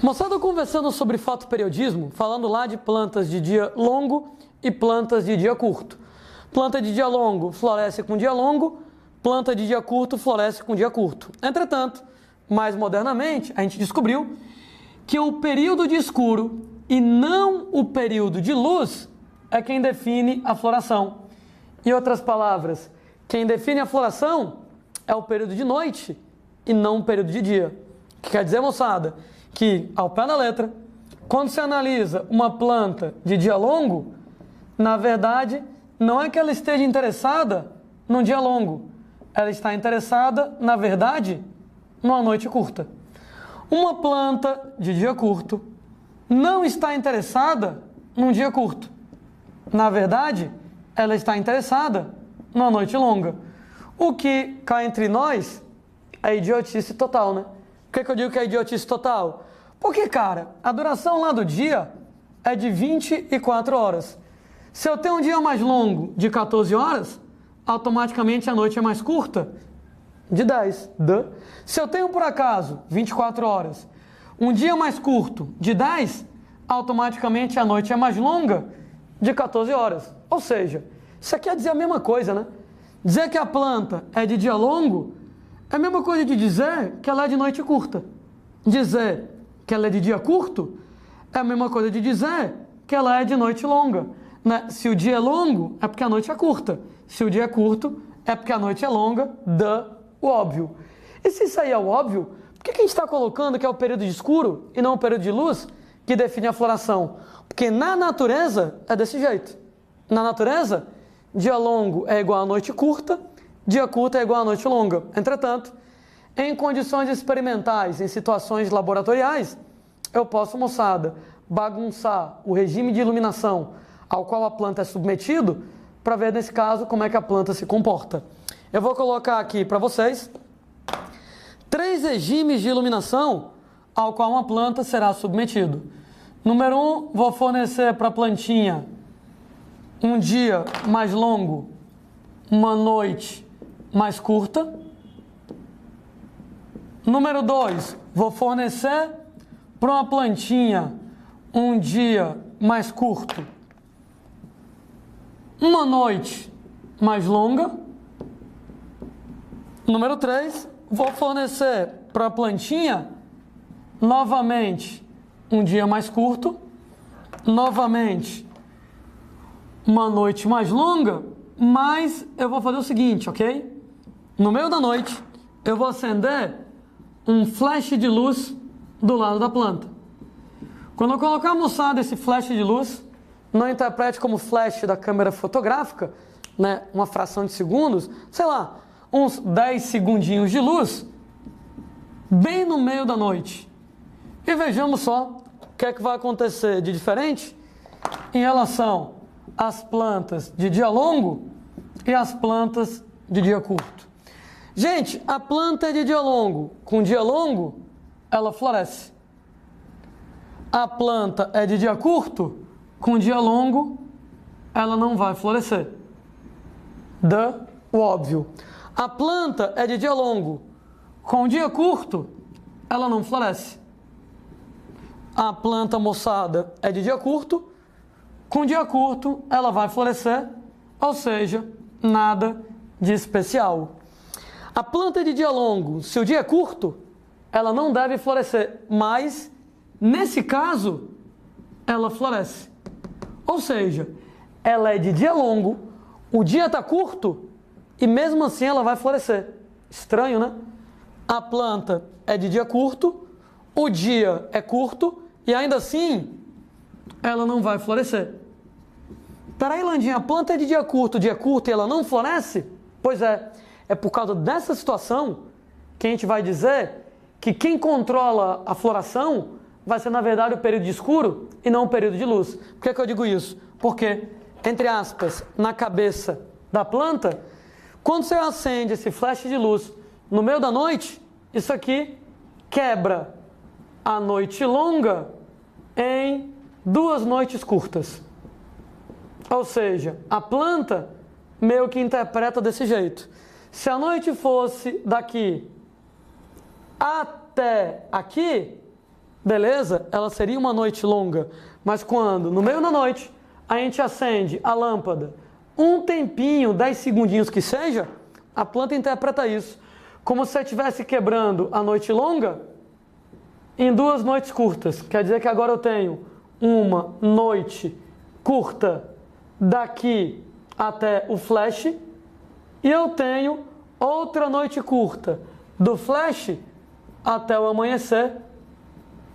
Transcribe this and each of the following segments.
Moçada, conversando sobre fotoperiodismo, falando lá de plantas de dia longo e plantas de dia curto. Planta de dia longo floresce com dia longo, planta de dia curto floresce com dia curto. Entretanto, mais modernamente, a gente descobriu que o período de escuro e não o período de luz é quem define a floração. Em outras palavras, quem define a floração é o período de noite e não o período de dia. O que quer dizer, moçada? Que, ao pé da letra, quando se analisa uma planta de dia longo, na verdade, não é que ela esteja interessada num dia longo. Ela está interessada, na verdade, numa noite curta. Uma planta de dia curto não está interessada num dia curto. Na verdade, ela está interessada numa noite longa. O que cá entre nós é idiotice total, né? Por que eu digo que é idiotice total? Porque, cara, a duração lá do dia é de 24 horas. Se eu tenho um dia mais longo de 14 horas, automaticamente a noite é mais curta de 10. Se eu tenho, por acaso, 24 horas, um dia mais curto de 10, automaticamente a noite é mais longa de 14 horas. Ou seja, isso aqui quer dizer a mesma coisa, né? Dizer que a planta é de dia longo é a mesma coisa de dizer que ela é de noite curta. Dizer que ela é de dia curto é a mesma coisa de dizer que ela é de noite longa. Né? Se o dia é longo, é porque a noite é curta. Se o dia é curto, é porque a noite é longa. O óbvio. E se isso aí é o óbvio, por que a gente está colocando que é o período de escuro e não o período de luz que define a floração? Porque na natureza é desse jeito. Na natureza, dia longo é igual a noite curta, dia curto é igual a noite longa. Entretanto, em condições experimentais, em situações laboratoriais, eu posso, moçada, bagunçar o regime de iluminação ao qual a planta é submetido para ver, nesse caso, como é que a planta se comporta. Eu vou colocar aqui para vocês 3 regimes de iluminação ao qual uma planta será submetido. Número 1, vou fornecer para a plantinha um dia mais longo, uma noite mais curta. Número 2, vou fornecer para uma plantinha um dia mais curto, uma noite mais longa. Número 3, vou fornecer para a plantinha novamente um dia mais curto, novamente uma noite mais longa, mas eu vou fazer o seguinte, ok? No meio da noite, eu vou acender um flash de luz do lado da planta. Quando eu colocar, moçada, esse flash de luz, não interprete como flash da câmera fotográfica, né, uma fração de segundos, sei lá, uns 10 segundinhos de luz, bem no meio da noite. E vejamos só o que é que vai acontecer de diferente em relação às plantas de dia longo e às plantas de dia curto. Gente, a planta de dia longo, com dia longo, ela floresce. A planta é de dia curto, com dia longo, ela não vai florescer. O óbvio. A planta é de dia longo, com dia curto, ela não floresce. A planta, moçada, é de dia curto, com dia curto, ela vai florescer, ou seja, nada de especial. A planta de dia longo, se o dia é curto, ela não deve florescer, mas, nesse caso, ela floresce. Ou seja, ela é de dia longo, o dia está curto e mesmo assim ela vai florescer. Estranho, né? A planta é de dia curto, o dia é curto e ainda assim ela não vai florescer. Peraí, Landinha, a planta é de dia curto e ela não floresce? Pois é. É por causa dessa situação que a gente vai dizer que quem controla a floração vai ser, na verdade, o período de escuro e não o período de luz. Por que eu digo isso? Porque, entre aspas, na cabeça da planta, quando você acende esse flash de luz no meio da noite, isso aqui quebra a noite longa em 2 noites curtas. Ou seja, a planta meio que interpreta desse jeito. Se a noite fosse daqui até aqui, beleza, ela seria uma noite longa. Mas quando, no meio da noite, a gente acende a lâmpada, um tempinho, 10 segundinhos que seja, a planta interpreta isso como se você estivesse quebrando a noite longa em 2 noites curtas. Quer dizer que agora eu tenho uma noite curta daqui até o flash e eu tenho outra noite curta do flash até o amanhecer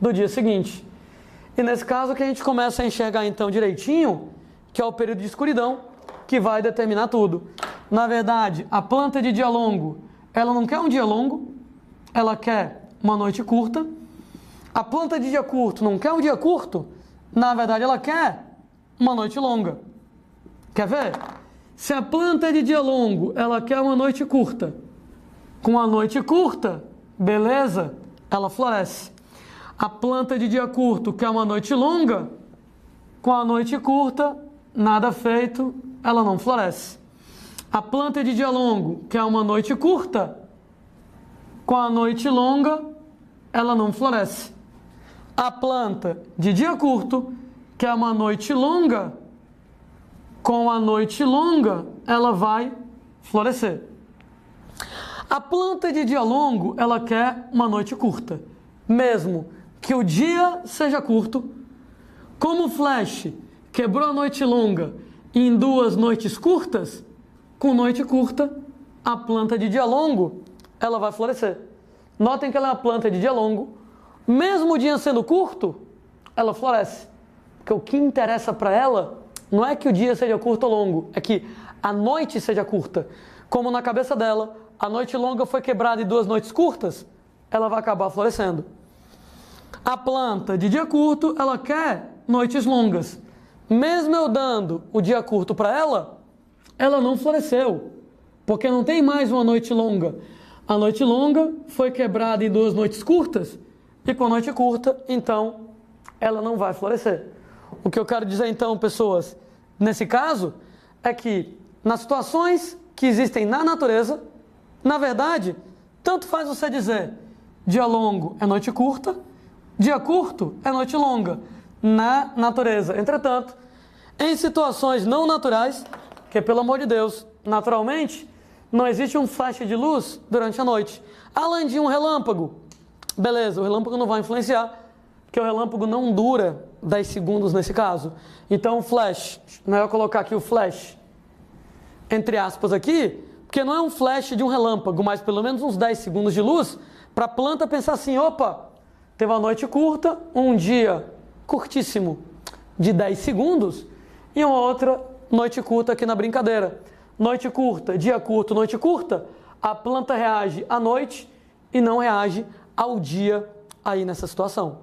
do dia seguinte. E nesse caso que a gente começa a enxergar então direitinho, que é o período de escuridão, que vai determinar tudo. Na verdade, a planta de dia longo, ela não quer um dia longo, ela quer uma noite curta. A planta de dia curto não quer um dia curto, na verdade ela quer uma noite longa. Quer ver? Se a planta de dia longo, ela quer uma noite curta, com a noite curta, beleza, ela floresce. A planta de dia curto quer uma noite longa, com a noite curta, nada feito, ela não floresce. A planta de dia longo quer uma noite curta, com a noite longa, ela não floresce. A planta de dia curto quer uma noite longa, com a noite longa, ela vai florescer. A planta de dia longo, ela quer uma noite curta. Mesmo que o dia seja curto, como o flash quebrou a noite longa em 2 noites curtas, com noite curta, a planta de dia longo, ela vai florescer. Notem que ela é uma planta de dia longo, mesmo o dia sendo curto, ela floresce. Porque o que interessa para ela não é que o dia seja curto ou longo, é que a noite seja curta. Como na cabeça dela, a noite longa foi quebrada em 2 noites curtas, ela vai acabar florescendo. A planta de dia curto, ela quer noites longas. Mesmo eu dando o dia curto para ela não floresceu, porque não tem mais uma noite longa. A noite longa foi quebrada em 2 noites curtas, e com a noite curta, então, ela não vai florescer. O que eu quero dizer então, pessoas, nesse caso, é que nas situações que existem na natureza, na verdade, tanto faz você dizer dia longo é noite curta, dia curto é noite longa, na natureza. Entretanto, em situações não naturais, que pelo amor de Deus, naturalmente, não existe um flash de luz durante a noite, além de um relâmpago. Beleza, o relâmpago não vai influenciar, porque o relâmpago não dura 10 segundos nesse caso. Então o flash, não é eu colocar aqui o flash, entre aspas aqui, porque não é um flash de um relâmpago, mas pelo menos uns 10 segundos de luz, para a planta pensar assim, opa, teve uma noite curta, um dia curtíssimo de 10 segundos, e uma outra noite curta aqui na brincadeira. Noite curta, dia curto, noite curta, a planta reage à noite e não reage ao dia aí nessa situação.